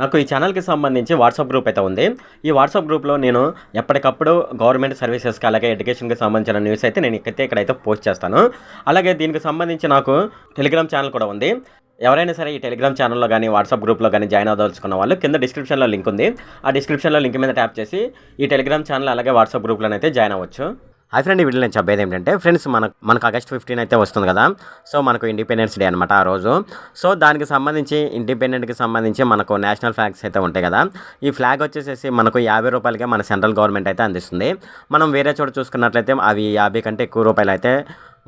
నాకు ఈ ఛానల్‌కి సంబంధించి వాట్సాప్ గ్రూప్ అయితే ఉంది. ఈ వాట్సాప్ గ్రూప్‌లో నేను ఎప్పటికప్పుడు గవర్నమెంట్ సర్వీసెస్‌కి అలాగే ఎడ్యుకేషన్‌కి సంబంధించిన న్యూస్ అయితే నేను ఇక్కడైతే పోస్ట్ చేస్తాను. అలాగే దీనికి సంబంధించి నాకు టెలిగ్రామ్ ఛానల్ కూడా ఉంది. ఎవరైనా సరే ఈ టెలిగ్రామ్ ఛానల్‌లో గాని, వాట్సాప్ గ్రూప్‌లో గాని జాయిన్ అవ్వదలుచుకున్న వాళ్ళు కింద డిస్క్రిప్షన్‌లో లింక్ ఉంది. ఆ డిస్క్రిప్షన్‌లో లింక్ మీద ట్యాప్ చేసి ఈ టెలిగ్రామ్ ఛానల్ అలాగే వాట్సాప్ గ్రూప్‌లోనైతే జాయిన్ అవ్వచ్చు. హాయ్ ఫ్రెండ్, ఈ వీడియోలో నేను చెప్పేది ఏంటంటే ఫ్రెండ్స్ మనకు ఆగస్ట్ 15 అయితే వస్తుంది కదా. సో మనకు ఇండిపెండెన్స్ డే అనమాట ఆ రోజు. సో దానికి సంబంధించి ఇండిపెండెంట్కి సంబంధించి మనకు నేషనల్ ఫ్లాగ్స్ అయితే ఉంటాయి కదా. ఈ ఫ్లాగ్ వచ్చేసేసి మనకు ₹50కే మన సెంట్రల్ గవర్నమెంట్ అయితే అందిస్తుంది. మనం వేరే చోట చూసుకున్నట్లయితే అవి 50 కంటే ఎక్కువ రూపాయలు అయితే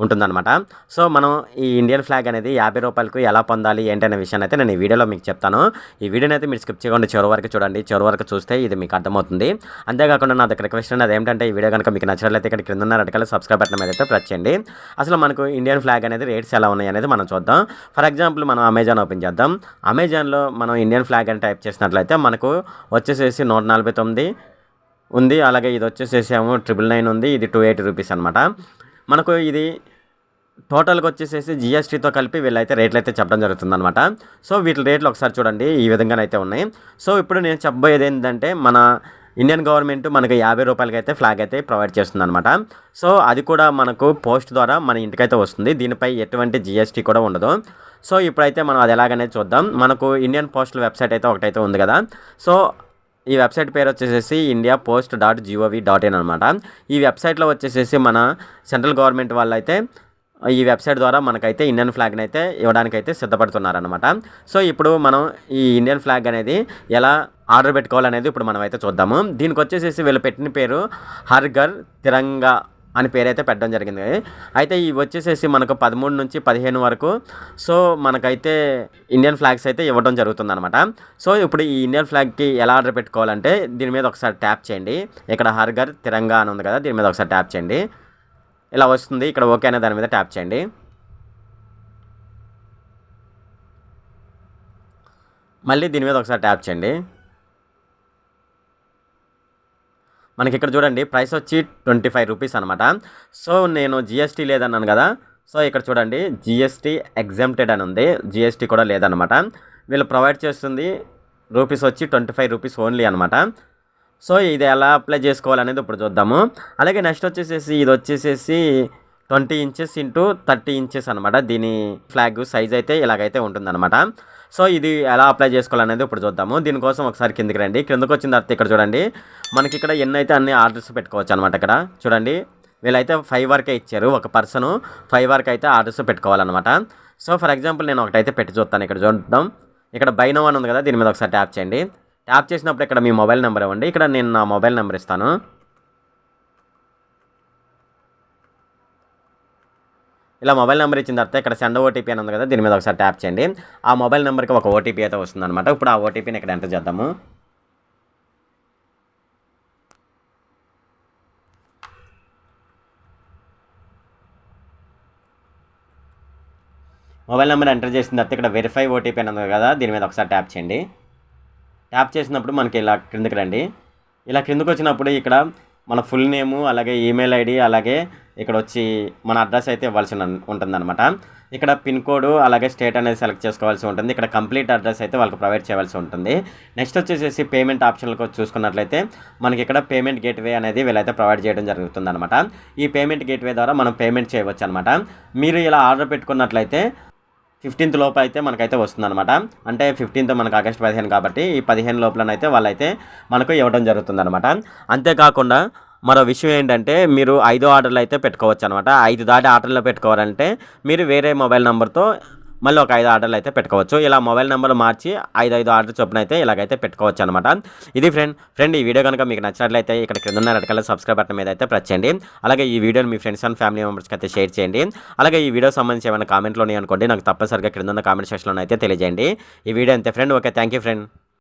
ఉంటుందన్నమాట. సో మనం ఈ ఇండియన్ ఫ్లాగ్ అనేది ₹50కు ఎలా పొందాలి ఏంటనే విషయాన్ని అయితే నేను ఈ వీడియోలో మీకు చెప్తాను. ఈ వీడియోని అయితే మీరు స్కిప్ చేయకుండా చివరి వరకు చూడండి. చివరి వరకు చూస్తే ఇది మీకు అర్థమవుతుంది. అంతేకాకుండా నా దగ్గర రిక్వెస్ట్ అనేది ఏంటంటే ఈ వీడియో కనుక మీకు నచ్చినట్లయితే ఇక్కడ కింద ఉన్న రెడ్ కలర్ సబ్స్క్రైబ్ బటన్ మీద అయితే ప్రెస్ చేయండి. అసలు మనకు ఇండియన్ ఫ్లాగ్ అనేది రేట్స్ ఎలా ఉన్నాయి అనేది మనం చూద్దాం. ఫర్ ఎగ్జాంపుల్ మనం అమెజాన్ ఓపెన్ చేద్దాం. అమెజాన్లో మనం ఇండియన్ ఫ్లాగ్ అని టైప్ చేసినట్లయితే మనకు వచ్చేసేసి 149 ఉంది. అలాగే ఇది వచ్చేసేసి ఏమో 999 ఉంది. ఇది ₹280 అనమాట. మనకు ఇది టోటల్గా వచ్చేసేసి జిఎస్టీతో కలిపి వీళ్ళైతే రేట్లు అయితే చెప్పడం జరుగుతుందన్నమాట. సో వీటి రేట్లు ఒకసారి చూడండి, ఈ విధంగానైతే ఉన్నాయి. సో ఇప్పుడు నేను చెప్పబోయేది ఏంటంటే మన ఇండియన్ గవర్నమెంట్ మనకు ₹50 అయితే ఫ్లాగ్ అయితే ప్రొవైడ్ చేస్తుందన్నమాట. సో అది కూడా మనకు పోస్ట్ ద్వారా మన ఇంటికైతే వస్తుంది. దీనిపై ఎటువంటి జిఎస్టీ కూడా ఉండదు. సో ఇప్పుడైతే మనం అది ఎలాగనేది చూద్దాం. మనకు ఇండియన్ పోస్టల్ వెబ్సైట్ అయితే ఒకటైతే ఉంది కదా. సో ఈ వెబ్సైట్ పేరు వచ్చేసేసి india.post.gov.in అనమాట. ఈ వెబ్సైట్లో వచ్చేసేసి మన సెంట్రల్ గవర్నమెంట్ వాళ్ళైతే ఈ వెబ్సైట్ ద్వారా మనకైతే ఇండియన్ ఫ్లాగ్ని అయితే ఇవ్వడానికైతే సిద్ధపడుతున్నారనమాట. సో ఇప్పుడు మనం ఈ ఇండియన్ ఫ్లాగ్ అనేది ఎలా ఆర్డర్ పెట్టుకోవాలనేది ఇప్పుడు మనం అయితే చూద్దాము. దీనికి వచ్చేసేసి వీళ్ళు పెట్టిన పేరు హర్ ఘర్ తిరంగా అని పేరైతే పెట్టడం జరిగింది. అయితే ఇవి వచ్చేసేసి మనకు 13 నుంచి 15 వరకు సో మనకైతే ఇండియన్ ఫ్లాగ్స్ అయితే ఇవ్వడం జరుగుతుందన్నమాట. సో ఇప్పుడు ఈ ఇండియన్ ఫ్లాగ్కి ఎలా ఆర్డర్ పెట్టుకోవాలంటే దీని మీద ఒకసారి ట్యాప్ చేయండి. ఇక్కడ హర్ ఘర్ తిరంగా అని ఉంది కదా, దీని మీద ఒకసారి ట్యాప్ చేయండి. ఇలా వస్తుంది. ఇక్కడ ఓకే అనే దాని మీద ట్యాప్ చేయండి. మళ్ళీ దీని మీద ఒకసారి ట్యాప్ చేయండి. మనకి ఇక్కడ చూడండి ప్రైస్ వచ్చి ₹25 అనమాట. సో నేను జిఎస్టీ లేదన్నాను కదా. సో ఇక్కడ చూడండి జిఎస్టీ ఎగ్జామ్టెడ్ అని ఉంది. జిఎస్టీ కూడా లేదనమాట. వీళ్ళు ప్రొవైడ్ చేస్తుంది రూపీస్ వచ్చి ₹25 ఓన్లీ అనమాట. సో ఇది ఎలా అప్లై చేసుకోవాలనేది ఇప్పుడు చూద్దాము. అలాగే నెక్స్ట్ వచ్చేసేసి ఇది వచ్చేసేసి 20 ఇంచెస్ ఇంటూ 30 ఇంచెస్ అనమాట. దీని ఫ్లాగ్ సైజ్ అయితే ఇలాగైతే ఉంటుందన్నమాట. సో ఇది ఎలా అప్లై చేసుకోవాలనేది ఇప్పుడు చూద్దాము. దీనికోసం ఒకసారి కిందకి రండి. కిందకు వచ్చిన తర్వాత ఇక్కడ చూడండి మనకి ఇక్కడ ఎన్నైతే అన్ని ఆర్డర్స్ పెట్టుకోవచ్చు అనమాట. ఇక్కడ చూడండి వీళ్ళైతే 5 వరకే ఇచ్చారు. ఒక పర్సను 5 వరకు అయితే ఆర్డర్స్ పెట్టుకోవాలన్నమాట. సో ఫర్ ఎగ్జాంపుల్ నేను ఒకటైతే పెట్టి చూస్తాను. ఇక్కడ చూద్దాం. ఇక్కడ బై నౌ అని ఉంది కదా, దీని మీద ఒకసారి ట్యాప్ చేయండి. ట్యాప్ చేసినప్పుడు ఇక్కడ మీ మొబైల్ నెంబర్ ఇవ్వండి. ఇక్కడ నేను నా మొబైల్ నెంబర్ ఇస్తాను. ఇలా మొబైల్ నెంబర్ ఇచ్చిన తర్వాత ఇక్కడ సెండ్ ఓటీపీ అని ఉంది కదా, దీని మీద ఒకసారి ట్యాప్ చేయండి. ఆ మొబైల్ నెంబర్కి ఒక ఓటీపీ అయితే వస్తుందన్నమాట. ఇప్పుడు ఆ ఓటీపీని ఇక్కడ ఎంటర్ చేద్దాము. మొబైల్ నెంబర్ ఎంటర్ చేసిన తర్వాత ఇక్కడ వెరిఫై ఓటీపీ అని ఉంది కదా, దీని మీద ఒకసారి ట్యాప్ చేయండి. ట్యాప్ చేసినప్పుడు మనకి ఇలా క్రిందకి రండి. ఇలా క్రిందకు వచ్చినప్పుడు ఇక్కడ మన ఫుల్ నేము అలాగే ఈమెయిల్ ఐడి అలాగే ఇక్కడ వచ్చి మన అడ్రస్ అయితే ఇవ్వాల్సి ఉంటుందన్నమాట. ఇక్కడ పిన్ కోడ్ అలాగే స్టేట్ అనేది సెలెక్ట్ చేసుకోవాల్సి ఉంటుంది. ఇక్కడ కంప్లీట్ అడ్రస్ అయితే వాళ్ళకి ప్రొవైడ్ చేయవలసి ఉంటుంది. నెక్స్ట్ వచ్చేసి పేమెంట్ ఆప్షన్లకు చూసుకున్నట్లయితే మనకి ఇక్కడ పేమెంట్ గేట్వే అనేది వీళ్ళైతే ప్రొవైడ్ చేయడం జరుగుతుందన్నమాట. ఈ పేమెంట్ గేట్వే ద్వారా మనం పేమెంట్ చేయవచ్చు అనమాట. మీరు ఇలా ఆర్డర్ పెట్టుకున్నట్లయితే 15th లోపు అయితే మనకైతే వస్తుందన్నమాట. అంటే 15th మనకు ఆగస్ట్ 15 కాబట్టి ఈ 15 లోపలనైతే వాళ్ళైతే మనకు ఇవ్వడం జరుగుతుందన్నమాట. అంతేకాకుండా మరో విషయం ఏంటంటే మీరు 5 ఆర్డర్లు అయితే పెట్టుకోవచ్చు అనమాట. 5 దాటి ఆర్డర్లు పెట్టుకోవాలంటే మీరు వేరే మొబైల్ నెంబర్తో మళ్ళీ ఒక 5 ఆర్డర్లు అయితే పెట్టుకోవచ్చు. ఇలా మొబైల్ నెంబర్ మార్చి 5 ఆర్డర్ చొప్పున అయితే ఇలాగైతే పెట్టుకోవచ్చు అనమాట. ఇది ఫ్రెండ్ ఈ వీడియో కనుక మీకు నచ్చినట్లయితే ఇక్కడ కింద ఉన్న రెడ్ కలర్ సబ్స్క్రైబ్ బటన్ మీద అయితే ప్రెస్ చేయండి. అలాగే ఈ వీడియోని మీ ఫ్రెండ్స్ అండ్ ఫ్యామిలీ మెంబర్స్కి అయితే షేర్ చేయండి. అలాగే ఈ వీడియో సంబంధించి ఏమైనా కామెంట్లో అనుకోండి, నాకు తప్పనిసరిగా కింద ఉన్న కామెంట్ సెక్షన్లో అయితే తెలియజేయండి. ఈ వీడియో అంతే friend. Okay, thank you friend.